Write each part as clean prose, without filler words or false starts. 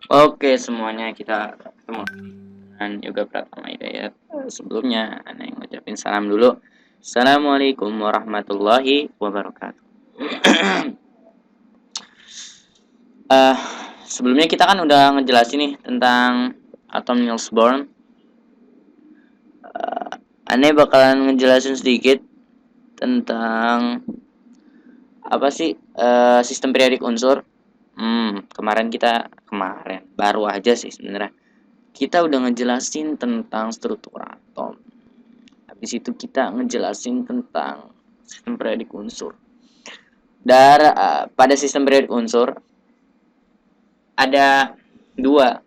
Oke, semuanya kita ketemu dengan Yoga Pratama Hidayat. Sebelumnya, Ana yang ngucapin salam dulu. Assalamualaikum warahmatullahi wabarakatuh. Eh, Sebelumnya kita kan udah ngejelasin nih tentang atom Niels Bohr. Ana bakalan ngejelasin sedikit tentang apa sih sistem periodik unsur. Kemarin baru aja sih sebenarnya. Kita udah ngejelasin tentang struktur atom. Habis itu kita ngejelasin tentang sistem periodik unsur. Pada sistem periodik unsur ada dua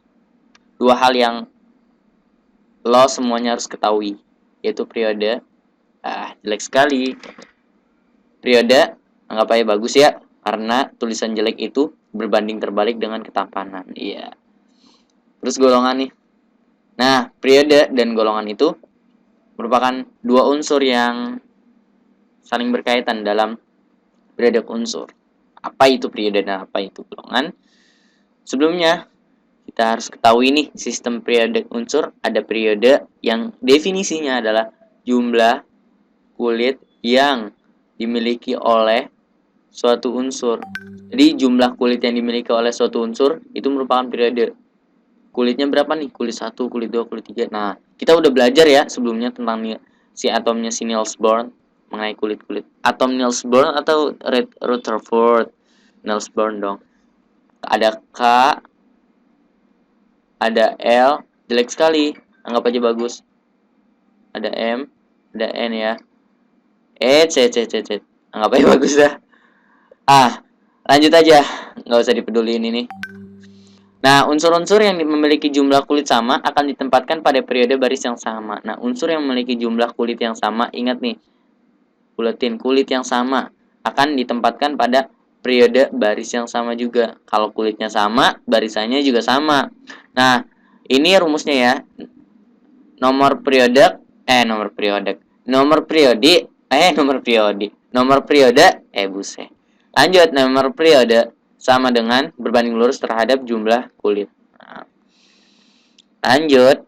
dua hal yang lo semuanya harus ketahui, yaitu periode. Jelek sekali. Periode anggap aja bagus ya, karena tulisan jelek itu berbanding terbalik dengan ketampanan. Iya. Terus golongan nih. Nah, periode dan golongan itu merupakan dua unsur yang saling berkaitan dalam periode unsur. Apa itu periode dan apa itu golongan? Sebelumnya, kita harus ketahui nih, sistem periode unsur ada periode yang definisinya adalah jumlah kulit yang dimiliki oleh suatu unsur. Jadi jumlah kulit yang dimiliki oleh suatu unsur itu merupakan periode. Kulitnya berapa nih? Kulit 1, kulit 2, kulit 3. Nah, kita udah belajar ya sebelumnya tentang si atomnya si Niels Bohr mengenai kulit-kulit. Atom Niels Bohr atau Rutherford Niels Bohr dong. Ada K, ada L, jelek sekali. Anggap aja bagus. Ada M, ada N ya. C. Anggap aja bagus dah. Lanjut aja. Nggak usah dipeduliin ini. Nah, unsur-unsur yang memiliki jumlah kulit sama akan ditempatkan pada periode baris yang sama. Nah, unsur yang memiliki jumlah kulit yang sama, ingat nih, buletin kulit yang sama akan ditempatkan pada periode baris yang sama juga. Kalau kulitnya sama, barisannya juga sama. Nah, ini rumusnya ya. Nomor periode, nomor periode. Nomor periode, nomor periode. Nomor periode, buset. Lanjut, nomor periode sama dengan berbanding lurus terhadap jumlah kulit. Nah, lanjut,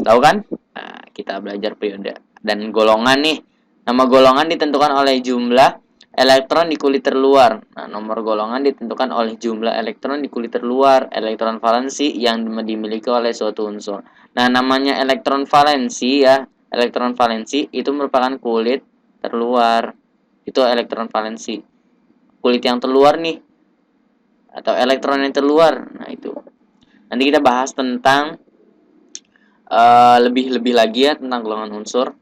tahu kan? Nah, kita belajar periode dan golongan nih. Nama golongan ditentukan oleh jumlah elektron di kulit terluar. Nah, nomor golongan ditentukan oleh jumlah elektron di kulit terluar, elektron valensi yang dimiliki oleh suatu unsur. Nah, namanya elektron valensi ya. Elektron valensi itu merupakan kulit terluar. Itu elektron valensi. Kulit yang terluar nih atau elektron yang terluar. Nah, itu. Nanti kita bahas tentang lebih lagi ya tentang golongan unsur.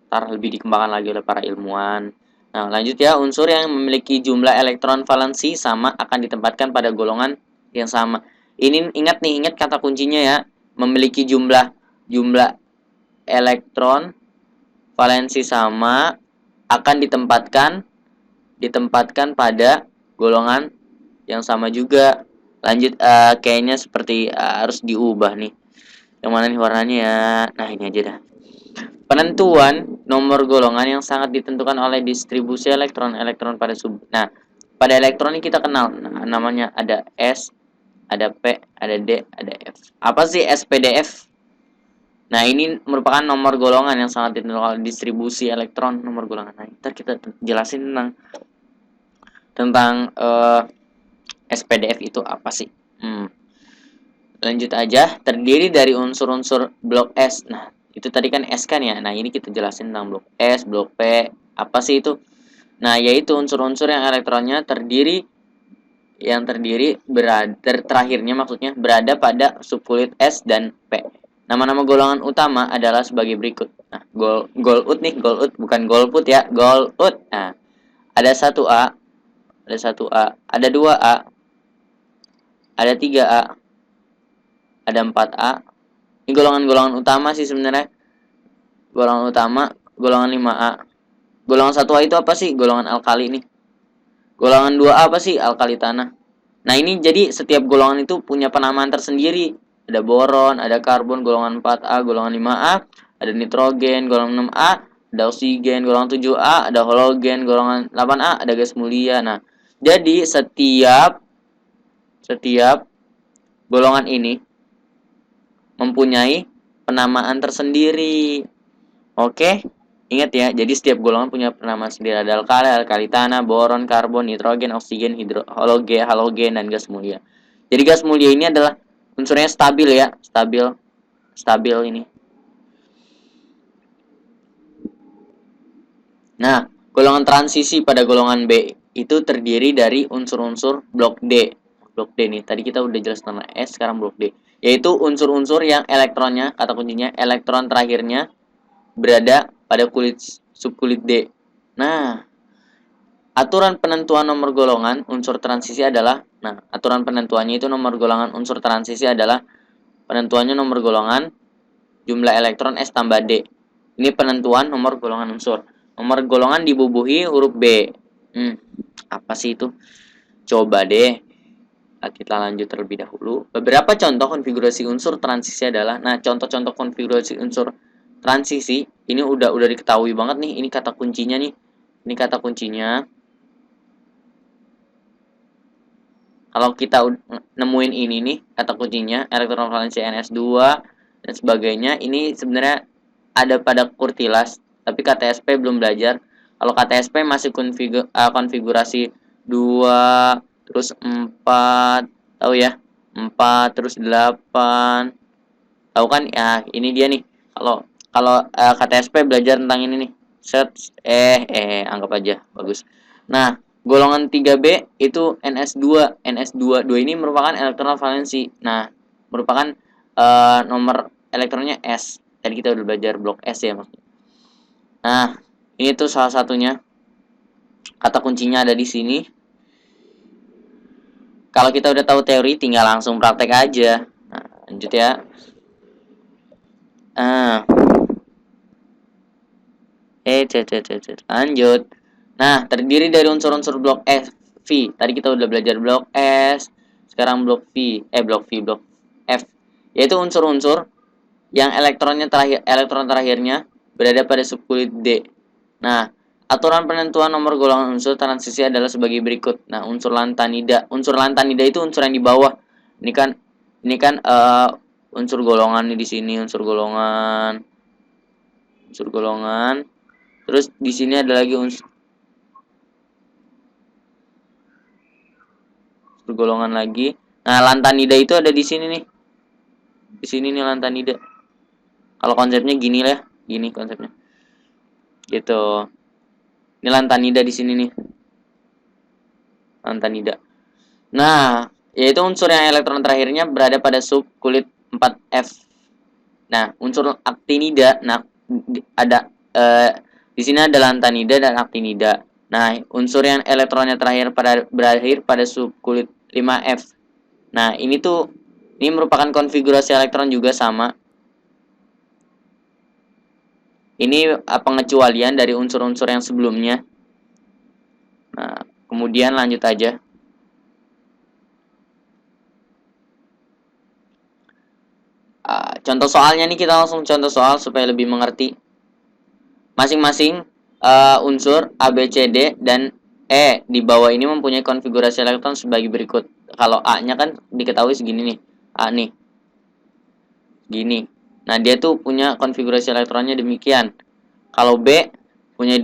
Ntar lebih dikembangkan lagi oleh para ilmuwan. Nah, lanjut ya, unsur yang memiliki jumlah elektron valensi sama akan ditempatkan pada golongan yang sama. Ini ingat nih, ingat kata kuncinya ya. Memiliki jumlah elektron valensi sama akan ditempatkan pada golongan yang sama juga. Lanjut, kayaknya seperti harus diubah nih. Yang mana nih warnanya ya? Nah, ini aja dah. Penentuan nomor golongan yang sangat ditentukan oleh distribusi elektron pada Nah, pada elektron ini kita kenal. Nah, namanya ada S, ada P, ada D, ada F. Apa sih SPDF? Nah, ini merupakan nomor golongan yang sangat ditentukan oleh distribusi elektron nomor golongan. Nah, ntar kita jelasin tentang SPDF itu apa sih? Lanjut aja, terdiri dari unsur-unsur blok S. Nah, itu tadi kan S kan ya. Nah, ini kita jelasin tentang blok S, blok P. Apa sih itu? Nah, yaitu unsur-unsur yang elektronnya terdiri terakhirnya maksudnya berada pada subkulit S dan P. Nama-nama golongan utama adalah sebagai berikut. Nah, golut nih, golut bukan golput ya, golut. Nah, ada 1A, ada 2A, ada 3A, ada 4A. Ini golongan-golongan utama sih sebenarnya. Golongan utama, golongan 5A. Golongan 1A itu apa sih? Golongan alkali nih. Golongan 2A apa sih? Alkali tanah. Nah, ini jadi setiap golongan itu punya penamaan tersendiri. Ada boron, ada karbon, golongan 4A, golongan 5A, ada nitrogen, golongan 6A, ada oksigen, golongan 7A, ada halogen, golongan 8A, ada gas mulia. Nah, jadi setiap golongan ini mempunyai penamaan tersendiri. Oke, ingat ya. Jadi setiap golongan punya penamaan sendiri. Ada alkali, alkali tanah, boron, karbon, nitrogen, oksigen, halogen, dan gas mulia. Jadi gas mulia ini adalah unsurnya stabil ya, stabil ini. Nah, golongan transisi pada golongan B itu terdiri dari unsur-unsur blok D. Blok D nih, tadi kita udah jelas tentang S, sekarang blok D. Yaitu unsur-unsur yang elektronnya, kata kuncinya, elektron terakhirnya berada pada subkulit D. Nah, aturan penentuan nomor golongan unsur transisi adalah, aturan penentuannya itu nomor golongan unsur transisi adalah penentuannya nomor golongan jumlah elektron S tambah D. Ini penentuan nomor golongan unsur. Nomor golongan dibubuhi huruf B. Apa sih itu? Coba deh. Kita lanjut terlebih dahulu. Beberapa contoh konfigurasi unsur transisi adalah, contoh-contoh konfigurasi unsur transisi ini udah diketahui banget nih. Ini kata kuncinya nih. Ini kata kuncinya. Kalau kita nemuin ini nih, kata kuncinya elektron valensi NS2 dan sebagainya, ini sebenarnya ada pada Kurtilas, tapi KTSP belum belajar. Kalau KTSP masih konfigurasi 2 terus 4, tahu ya? 4 terus 8. Tahu kan? Ya, ini dia nih. Kalau KTSP belajar tentang ini nih. Set anggap aja bagus. Nah, golongan 3B itu NS2. NS2 ini merupakan elektron valensi. Nah, merupakan nomor elektronnya S. Tadi kita udah belajar blok S ya maksudnya. Nah, ini tuh salah satunya. Kata kuncinya ada di sini. Kalau kita udah tahu teori, tinggal langsung praktek aja. Nah, lanjut ya. Lanjut. Nah, terdiri dari unsur-unsur blok F, V. Tadi kita udah belajar blok S. Sekarang blok blok F. Yaitu unsur-unsur yang elektron terakhirnya berada pada subkulit D. Nah, aturan penentuan nomor golongan unsur transisi adalah sebagai berikut. Nah, unsur lantanida. Unsur lantanida itu unsur yang di bawah. Ini kan unsur golongan nih di sini, unsur golongan. Terus di sini ada lagi unsur golongan lagi. Nah, lantanida itu ada di sini nih. Di sini nih lantanida. Kalau konsepnya gini lah, gini konsepnya. Gitu. Ini lantanida di sini nih. Lantanida. Nah, yaitu unsur yang elektron terakhirnya berada pada subkulit 4F. Nah, unsur aktinida, ada di sini ada lantanida dan aktinida. Nah, unsur yang elektronnya berakhir pada subkulit 5F. Nah, ini merupakan konfigurasi elektron juga sama. Ini pengecualian dari unsur-unsur yang sebelumnya. Nah, kemudian lanjut aja. Contoh soalnya nih, kita langsung contoh soal supaya lebih mengerti. Masing-masing unsur A, B, C, D, dan E di bawah ini mempunyai konfigurasi elektron sebagai berikut. Kalau A-nya kan diketahui segini nih. A nih. Gini. Nah, dia tuh punya konfigurasi elektronnya demikian. Kalau B punya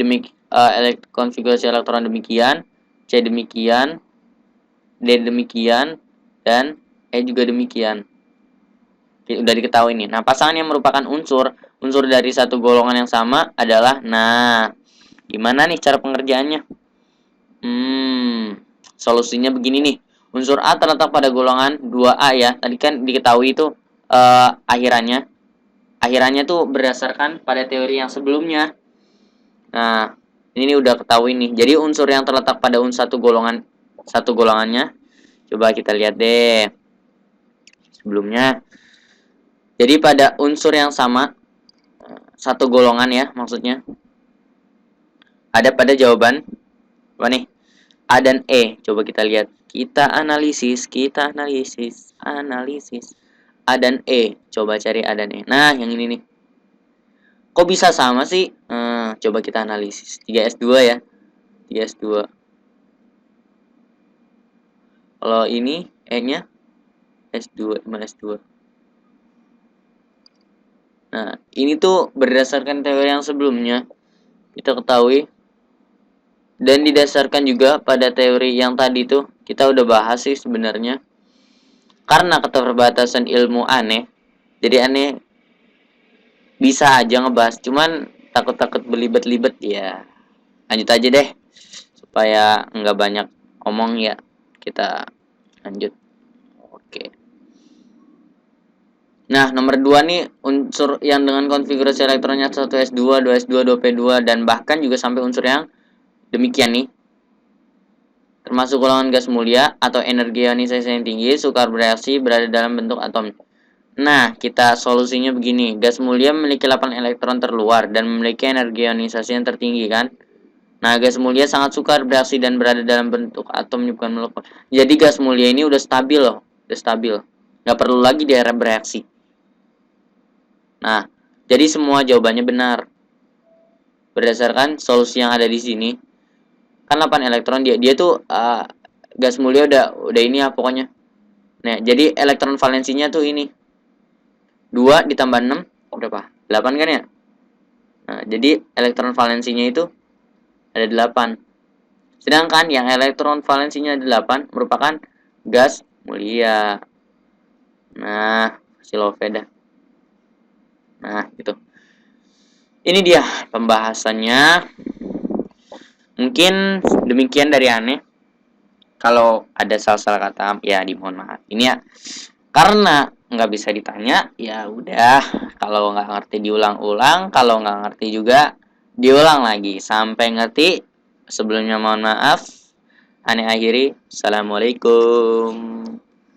konfigurasi elektron demikian, C demikian, D demikian, dan E juga demikian. Udah diketahui nih. Nah, pasangan yang merupakan unsur dari satu golongan yang sama adalah, gimana nih cara pengerjaannya? Solusinya begini nih. Unsur A terletak pada golongan 2A ya. Tadi kan diketahui itu akhirannya tuh berdasarkan pada teori yang sebelumnya. Nah, ini udah ketahui nih. Jadi unsur yang terletak pada satu golongannya. Coba kita lihat deh. Sebelumnya. Jadi pada unsur yang sama, satu golongan ya maksudnya, ada pada jawaban apa nih? A dan E. Coba kita lihat. Kita analisis. A dan E. Coba cari A dan E. Nah, yang ini nih. Kok bisa sama sih? Coba kita analisis. 3S2 ya. 3S2. Kalau ini E-nya S2, S2. Nah, ini tuh berdasarkan teori yang sebelumnya kita ketahui, dan didasarkan juga pada teori yang tadi tuh kita udah bahas sih sebenarnya. Karena keterbatasan ilmu aneh, jadi aneh bisa aja ngebahas, cuman takut-takut belibet-libet ya. Lanjut aja deh, supaya nggak banyak omong ya. Kita lanjut. Oke. Nah, nomor 2 nih, unsur yang dengan konfigurasi elektronnya 1s2, 2s2, 2p2, dan bahkan juga sampai unsur yang demikian nih. Termasuk golongan gas mulia atau energi ionisasi yang tinggi, sukar bereaksi, berada dalam bentuk atom. Nah, kita solusinya begini. Gas mulia memiliki 8 elektron terluar dan memiliki energi ionisasi yang tertinggi kan. Nah, gas mulia sangat sukar bereaksi dan berada dalam bentuk atom, bukan molekul. Jadi gas mulia ini udah stabil loh, udah stabil. Nggak perlu lagi dia bereaksi. Nah, jadi semua jawabannya benar. Berdasarkan solusi yang ada di sini, kan 8 elektron dia tuh gas mulia udah ini ya pokoknya. Nah, jadi elektron valensinya tuh ini 2 ditambah 6 berapa? 8 kan ya? Nah, jadi elektron valensinya itu ada 8. Sedangkan yang elektron valensinya 8 merupakan gas mulia. Nah, siloveda. Nah, gitu. Ini dia pembahasannya. Mungkin demikian dari aneh. Kalau ada salah-salah kata ya dimohon maaf. Ini ya karena nggak bisa ditanya, ya udah. Kalau nggak ngerti diulang-ulang, kalau nggak ngerti juga diulang lagi sampai ngerti. Sebelumnya mohon maaf. Aneh akhiri. Assalamualaikum.